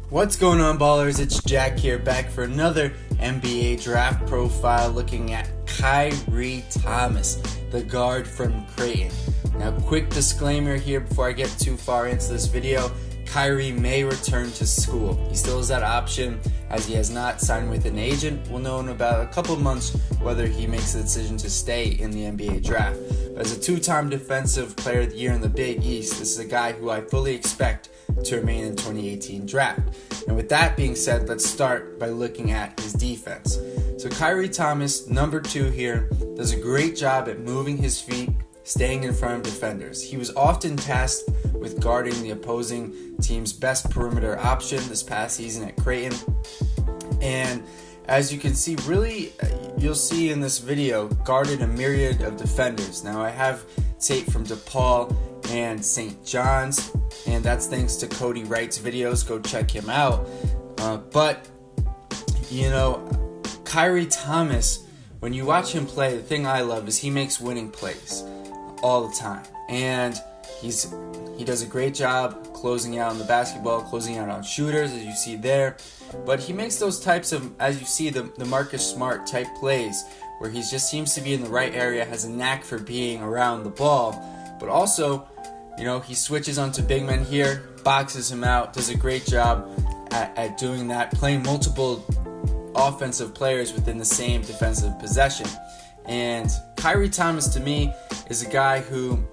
What's going on, ballers? It's Jack here, back for another NBA draft profile looking at Khyri Thomas, the guard from Creighton. Now, quick disclaimer here before I get too far into this video. Khyri may return to school. He still has that option as he has not signed with an agent. We'll know in about a couple of months whether he makes the decision to stay in the NBA draft. But as a two-time Defensive Player of the Year in the Big East, this is a guy who I fully expect to remain in the 2018 draft. And with that being said, let's start by looking at his defense. So Khyri Thomas, number 2 here, does a great job at moving his feet, staying in front of defenders. He was often tasked with guarding the opposing team's best perimeter option this past season at Creighton. And as you can see, really, you'll see in this video, guarded a myriad of defenders. Now, I have tape from DePaul and St. John's, and that's thanks to Cody Wright's videos. Go check him out. But, you know, Khyri Thomas, when you watch him play, the thing I love is he makes winning plays all the time. And he does a great job closing out on the basketball, closing out on shooters, as you see there. But he makes those types of, as you see, the Marcus Smart type plays where he just seems to be in the right area, has a knack for being around the ball. But also, you know, he switches onto big men here, boxes him out, does a great job at doing that, playing multiple offensive players within the same defensive possession. And Khyri Thomas, to me, is a guy who,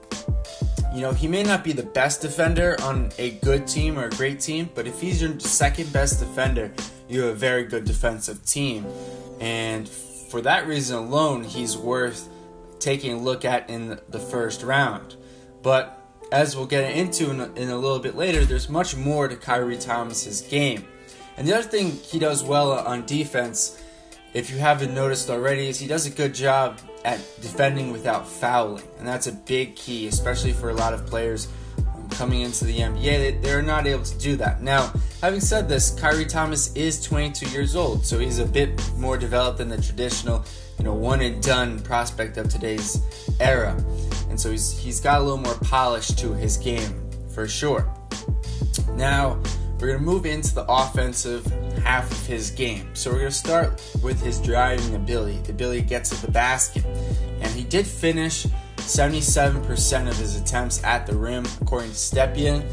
you know, he may not be the best defender on a good team or a great team, but if he's your second best defender, you have a very good defensive team. And for that reason alone, he's worth taking a look at in the first round. But as we'll get into in a little bit later, there's much more to Khyri Thomas's game. And the other thing he does well on defense, if you haven't noticed already, is he does a good job at defending without fouling. And that's a big key, especially for a lot of players coming into the NBA. They're not able to do that. Now, having said this, Khyri Thomas is 22 years old, so he's a bit more developed than the traditional, one-and-done prospect of today's era. And so he's got a little more polish to his game, for sure. Now, we're going to move into the offensive half of his game. So we're going to start with his driving ability, the ability to get to the basket. And he did finish 77% of his attempts at the rim, according to Stepien.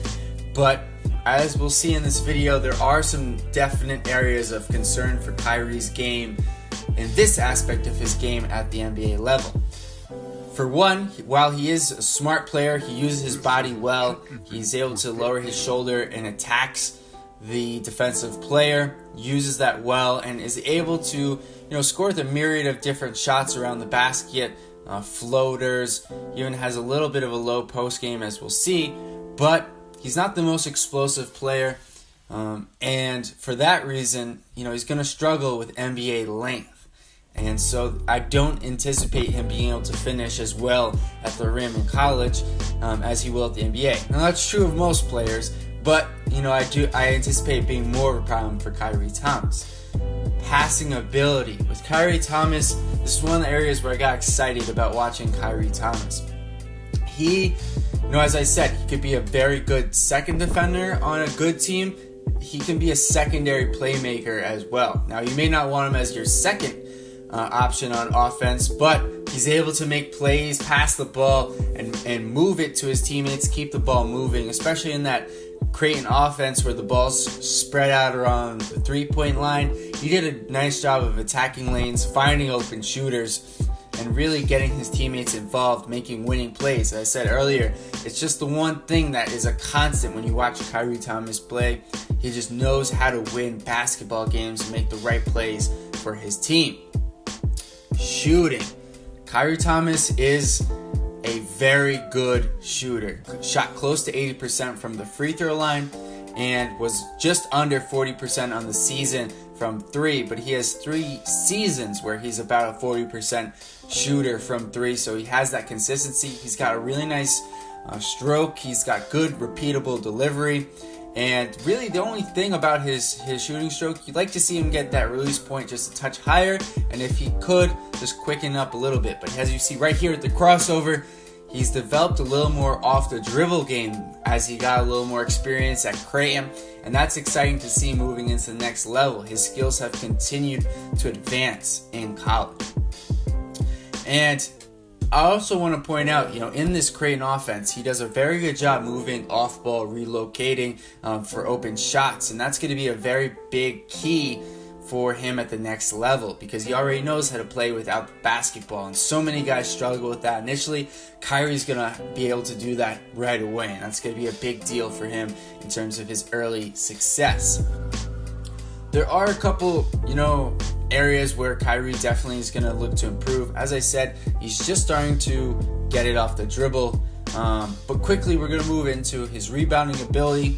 But as we'll see in this video, there are some definite areas of concern for Khyri's game in this aspect of his game at the NBA level. For one, while he is a smart player, he uses his body well. He's able to lower his shoulder and attacks the defensive player, uses that well, and is able to, score with a myriad of different shots around the basket, floaters, even has a little bit of a low post game, as we'll see, but he's not the most explosive player, and for that reason, he's going to struggle with NBA length. And so I don't anticipate him being able to finish as well at the rim in college as he will at the NBA. Now, that's true of most players, but I anticipate being more of a problem for Khyri Thomas. Passing ability. With Khyri Thomas, this is one of the areas where I got excited about watching Khyri Thomas. He, as I said, he could be a very good second defender on a good team. He can be a secondary playmaker as well. Now, you may not want him as your second option on offense, but he's able to make plays, pass the ball, and move it to his teammates, keep the ball moving, especially in that Creighton offense where the ball's spread out around the three-point line. He did a nice job of attacking lanes, finding open shooters, and really getting his teammates involved, making winning plays. As I said earlier, it's just the one thing that is a constant when you watch Khyri Thomas play. He just knows how to win basketball games and make the right plays for his team. Shooting. Khyri Thomas is a very good shooter. Shot close to 80% from the free throw line and was just under 40% on the season from 3, but he has 3 seasons where he's about a 40% shooter from 3, so he has that consistency. He's got a really nice stroke. He's got good repeatable delivery. And really the only thing about his shooting stroke, you'd like to see him get that release point just a touch higher, and if he could, just quicken up a little bit. But as you see right here at the crossover, he's developed a little more off the dribble game as he got a little more experience at Creighton, and that's exciting to see moving into the next level. His skills have continued to advance in college. And I also want to point out, in this Creighton offense, he does a very good job moving off ball, relocating for open shots, and that's going to be a very big key for him at the next level because he already knows how to play without the basketball, and so many guys struggle with that initially. Khyri's going to be able to do that right away, and that's going to be a big deal for him in terms of his early success. There are a couple, areas where Khyri definitely is going to look to improve. As I said, he's just starting to get it off the dribble, but quickly we're going to move into his rebounding ability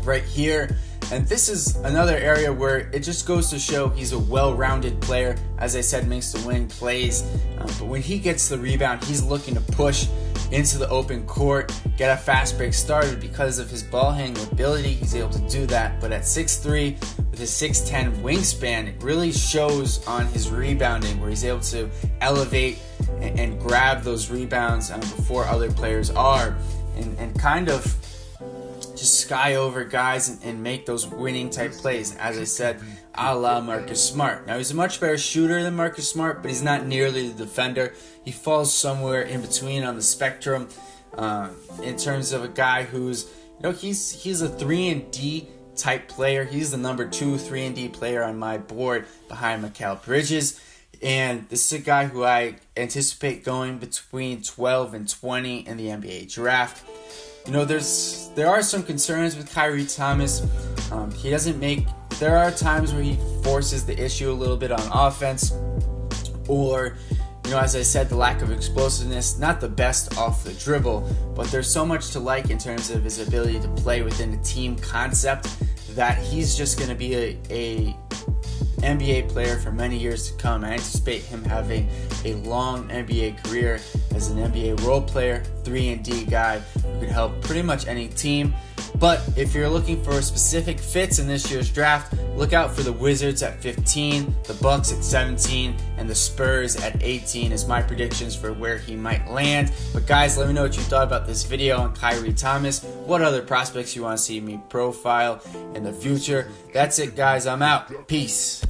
right here. And this is another area where it just goes to show he's a well-rounded player. As I said, makes the winning plays. But when he gets the rebound, he's looking to push into the open court, get a fast break started. Because of his ball handling ability, he's able to do that. But at 6'3", with his 6'10" wingspan, it really shows on his rebounding, where he's able to elevate and grab those rebounds before other players are, and kind of just sky over guys and make those winning type plays. As I said, a la Marcus Smart. Now, he's a much better shooter than Marcus Smart, but he's not nearly the defender. He falls somewhere in between on the spectrum in terms of a guy who's, he's a 3-and-D type player. He's the number 2 3-and-D player on my board behind Mikal Bridges. And this is a guy who I anticipate going between 12 and 20 in the NBA draft. There are some concerns with Khyri Thomas. There are times where he forces the issue a little bit on offense, or, as I said, the lack of explosiveness, not the best off the dribble, but there's so much to like in terms of his ability to play within the team concept that he's just going to be a NBA player for many years to come. I anticipate him having a long NBA career as an NBA role player, 3-and-D guy who can help pretty much any team. But if you're looking for specific fits in this year's draft, look out for the Wizards at 15, the Bucks at 17, and the Spurs at 18 as my predictions for where he might land. But guys, let me know what you thought about this video on Khyri Thomas. What other prospects you want to see me profile in the future. That's it, guys. I'm out. Peace.